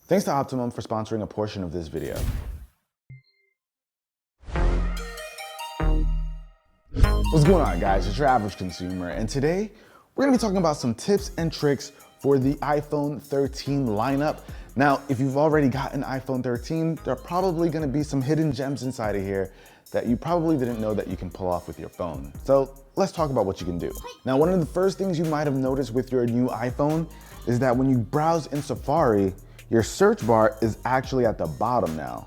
Thanks to Optimum for sponsoring a portion of this video. What's going on, guys? It's your average consumer, and today we're gonna be talking about some tips and tricks for the iPhone 13 lineup. Now, if you've already got an iPhone 13, there are probably gonna be some hidden gems inside of here that you probably didn't know that you can pull off with your phone. So let's talk about what you can do. Now, one of the first things you might have noticed with your new iPhone is that when you browse in Safari, your search bar is actually at the bottom now.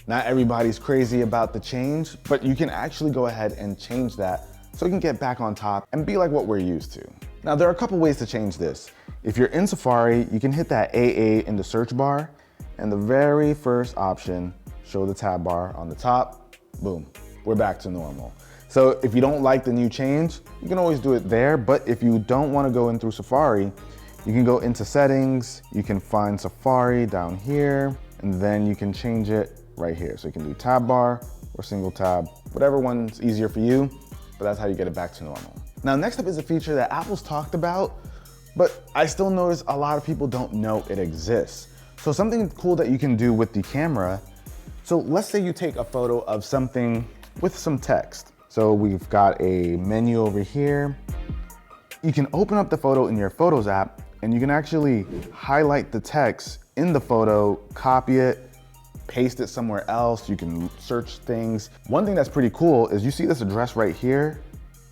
Not everybody's crazy about the change, but you can actually go ahead and change that so it can get back on top and be like what we're used to. Now, there are a couple ways to change this. If you're in Safari, you can hit that AA in the search bar, and the very first option, show the tab bar on the top, boom, we're back to normal. So if you don't like the new change, you can always do it there, but if you don't want to go in through Safari, you can go into settings, you can find Safari down here, and then you can change it right here. So you can do tab bar or single tab, whatever one's easier for you, but that's how you get it back to normal. Now, next up is a feature that Apple's talked about, but I still notice a lot of people don't know it exists. So something cool that you can do with the camera, so let's say you take a photo of something with some text. So we've got a menu over here. You can open up the photo in your Photos app, and you can actually highlight the text in the photo, copy it, paste it somewhere else. You can search things. One thing that's pretty cool is you see this address right here.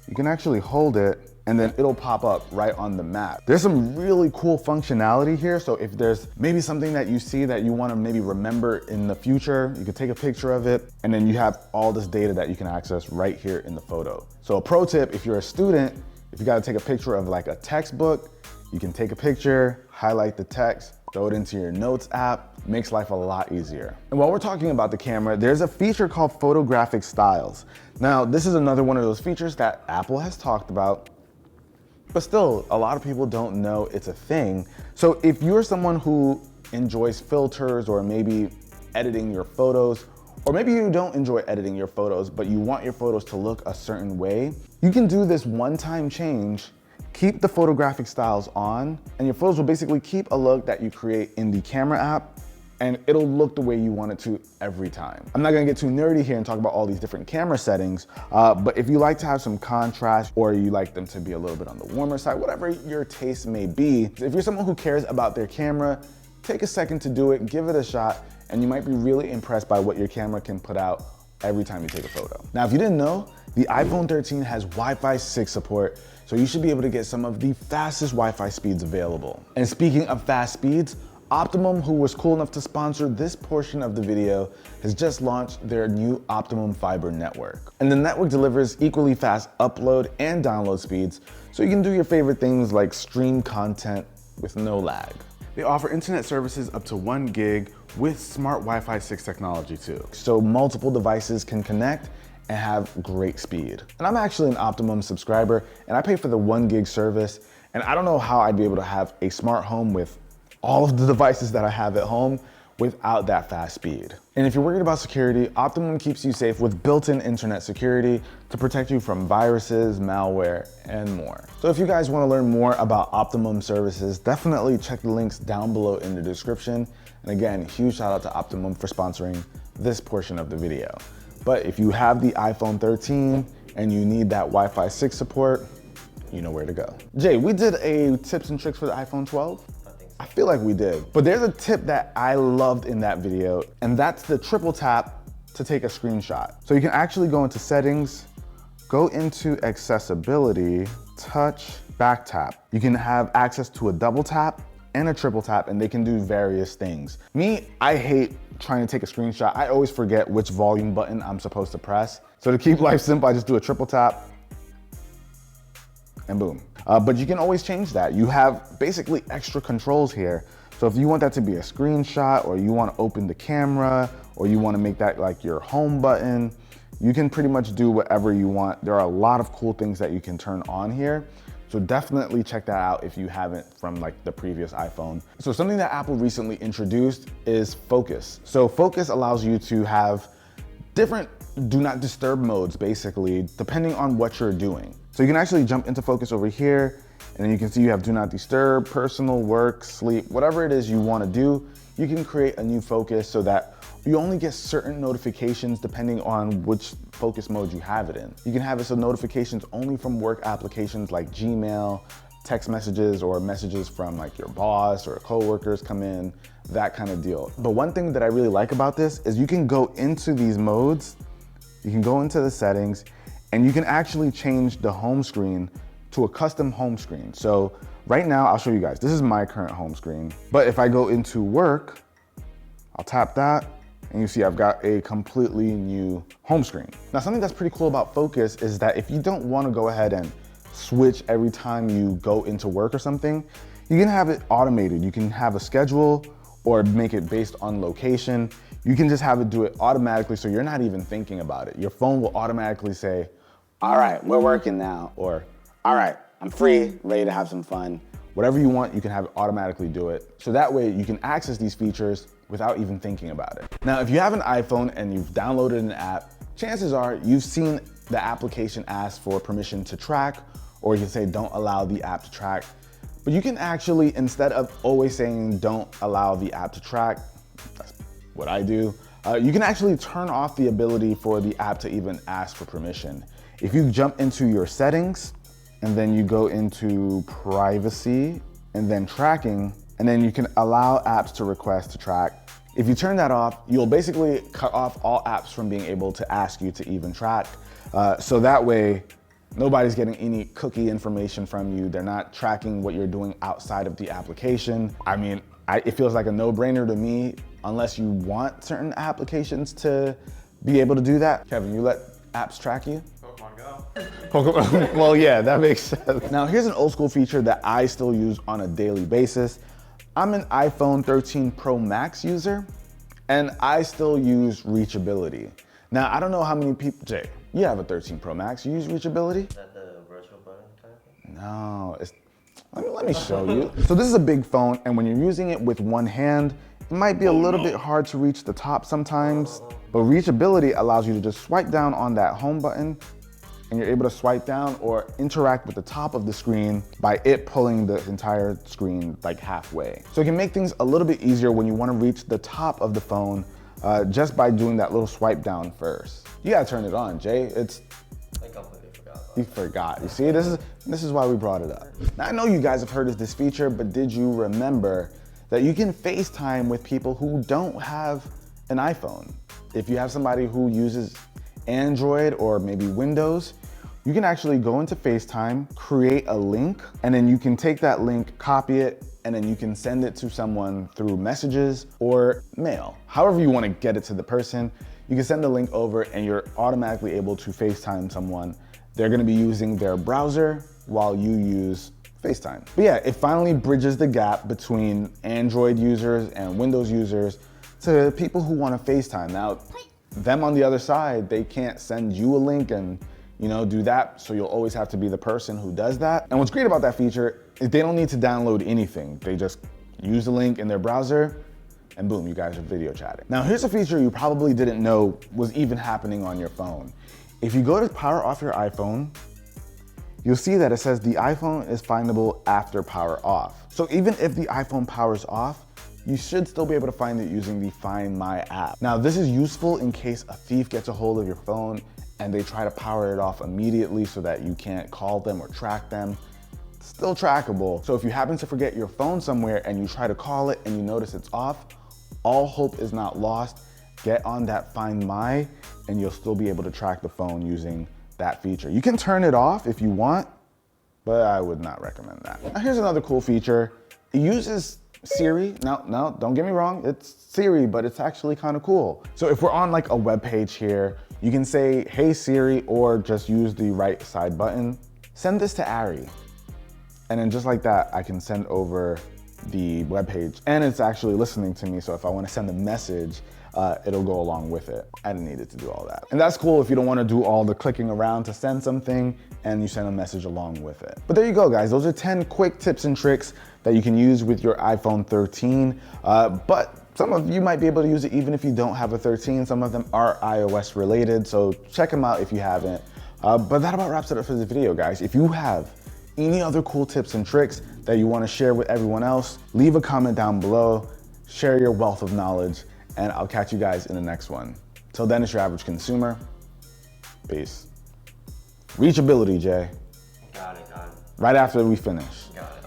You can actually hold it and then it'll pop up right on the map. There's some really cool functionality here. So if there's maybe something that you see that you want to maybe remember in the future, you can take a picture of it and then you have all this data that you can access right here in the photo. So a pro tip, if you're a student, if you got to take a picture of like a textbook, you can take a picture, highlight the text, throw it into your Notes app, makes life a lot easier. And while we're talking about the camera, there's a feature called Photographic Styles. Now, this is another one of those features that Apple has talked about, but still, a lot of people don't know it's a thing. So if you're someone who enjoys filters or maybe editing your photos, or maybe you don't enjoy editing your photos, but you want your photos to look a certain way, you can do this one-time change, keep the photographic styles on, and your photos will basically keep a look that you create in the camera app, and it'll look the way you want it to every time. I'm not gonna get too nerdy here and talk about all these different camera settings, but if you like to have some contrast or you like them to be a little bit on the warmer side, whatever your taste may be, if you're someone who cares about their camera, take a second to do it, give it a shot, and you might be really impressed by what your camera can put out every time you take a photo. Now, if you didn't know, the iPhone 13 has Wi-Fi 6 support, so you should be able to get some of the fastest Wi-Fi speeds available. And speaking of fast speeds, Optimum, who was cool enough to sponsor this portion of the video, has just launched their new Optimum Fiber network. And the network delivers equally fast upload and download speeds, so you can do your favorite things like stream content with no lag. They offer internet services up to 1 gig with smart Wi-Fi 6 technology too. So multiple devices can connect and have great speed. And I'm actually an Optimum subscriber and I pay for the 1 gig service, and I don't know how I'd be able to have a smart home with all of the devices that I have at home without that fast speed. And if you're worried about security, Optimum keeps you safe with built-in internet security to protect you from viruses, malware, and more. So if you guys want to learn more about Optimum services, definitely check the links down below in the description. And again, huge shout out to Optimum for sponsoring this portion of the video. But if you have the iPhone 13 and you need that Wi-Fi 6 support, you know where to go. Jay, we did a tips and tricks for the iPhone 12. I feel like we did, but there's a tip that I loved in that video, and that's the triple tap to take a screenshot. So you can actually go into settings, go into accessibility, touch, back tap. You can have access to a double tap and a triple tap, and they can do various things. Me, I hate trying to take a screenshot. I always forget which volume button I'm supposed to press. So to keep life simple, I just do a triple tap and boom. But you can always change that. You have basically extra controls here. So if you want that to be a screenshot, or you want to open the camera, or you want to make that like your home button, you can pretty much do whatever you want. There are a lot of cool things that you can turn on here. So definitely check that out if you haven't from like the previous iPhone. So something that Apple recently introduced is Focus. So Focus allows you to have different do not disturb modes, basically, depending on what you're doing. So you can actually jump into Focus over here, and then you can see you have do not disturb, personal, work, sleep, whatever it is you want to do. you can create a new focus so that you only get certain notifications depending on which focus mode you have it in. You can have it so notifications only from work applications like Gmail, text messages, or messages from like your boss or coworkers come in, that kind of deal. But one thing that I really like about this is you can go into these modes, you can go into the settings, and you can actually change the home screen to a custom home screen. So right now, I'll show you guys, this is my current home screen. But if I go into work, I'll tap that, and you see I've got a completely new home screen. Now, something that's pretty cool about Focus is that if you don't want to go ahead and switch every time you go into work or something, you can have it automated. You can have a schedule or make it based on location. You can just have it do it automatically so you're not even thinking about it. Your phone will automatically say, all right, we're working now, or all right, I'm free, ready to have some fun. Whatever you want, you can have it automatically do it. So that way you can access these features without even thinking about it. Now, if you have an iPhone and you've downloaded an app, chances are you've seen the application ask for permission to track, or you can say don't allow the app to track. But you can actually, instead of always saying don't allow the app to track, that's what I do, you can actually turn off the ability for the app to even ask for permission. If you jump into your settings, and then you go into privacy, and then tracking, and then you can allow apps to request to track. If you turn that off, you'll basically cut off all apps from being able to ask you to even track. So that way, nobody's getting any cookie information from you. They're not tracking what you're doing outside of the application. I mean, it feels like a no-brainer to me, unless you want certain applications to be able to do that. Kevin, you let apps track you? Pokemon, well, yeah, that makes sense. Now, here's an old school feature that I still use on a daily basis. I'm an iPhone 13 Pro Max user, and I still use reachability. Now, I don't know how many people, Jay, you have a 13 Pro Max, you use reachability? Is that the virtual button type thing? No, let me show you. So this is a big phone, and when you're using it with one hand, it might be a little bit hard to reach the top sometimes, but reachability allows you to just swipe down on that home button, and you're able to swipe down or interact with the top of the screen by it pulling the entire screen like halfway. So it can make things a little bit easier when you want to reach the top of the phone just by doing that little swipe down first. You gotta turn it on, Jay. I completely forgot about You forgot. You see, this is why we brought it up. Now, I know you guys have heard of this feature, but did you remember that you can FaceTime with people who don't have an iPhone? If you have somebody who uses Android or maybe Windows, you can actually go into FaceTime, create a link, and then you can take that link, copy it, and then you can send it to someone through messages or mail. However you want to get it to the person, you can send the link over and you're automatically able to FaceTime someone. They're gonna be using their browser while you use FaceTime. But yeah, it finally bridges the gap between Android users and Windows users to people who want to FaceTime. Now, them on the other side, they can't send you a link and do that, so you'll always have to be the person who does that. And what's great about that feature is they don't need to download anything. They just use the link in their browser, and boom, you guys are video chatting. Now, here's a feature you probably didn't know was even happening on your phone. If you go to power off your iPhone, you'll see that it says the iPhone is findable after power off. So even if the iPhone powers off, you should still be able to find it using the Find My app. Now, this is useful in case a thief gets a hold of your phone and they try to power it off immediately so that you can't call them or track them. It's still trackable. So if you happen to forget your phone somewhere and you try to call it and you notice it's off, all hope is not lost. Get on that Find My and you'll still be able to track the phone using that feature. You can turn it off if you want, but I would not recommend that. Now, here's another cool feature. It uses Siri. Now, don't get me wrong, it's Siri, but it's actually kind of cool. So if we're on like a web page here, you can say, hey Siri, or just use the right side button. Send this to Ari. And then just like that, I can send over the web page, and it's actually listening to me. So if I want to send a message, it'll go along with it. I didn't need it to do all that. And that's cool if you don't want to do all the clicking around to send something and you send a message along with it. But there you go, guys. Those are 10 quick tips and tricks that you can use with your iPhone 13. But some of you might be able to use it even if you don't have a 13. Some of them are iOS related, so check them out if you haven't. But that about wraps it up for this video, guys. If you have any other cool tips and tricks that you want to share with everyone else, leave a comment down below. share your wealth of knowledge, and I'll catch you guys in the next one. Till then, it's your average consumer. Peace. Reachability, Jay. Got it. Right after we finish. Got it.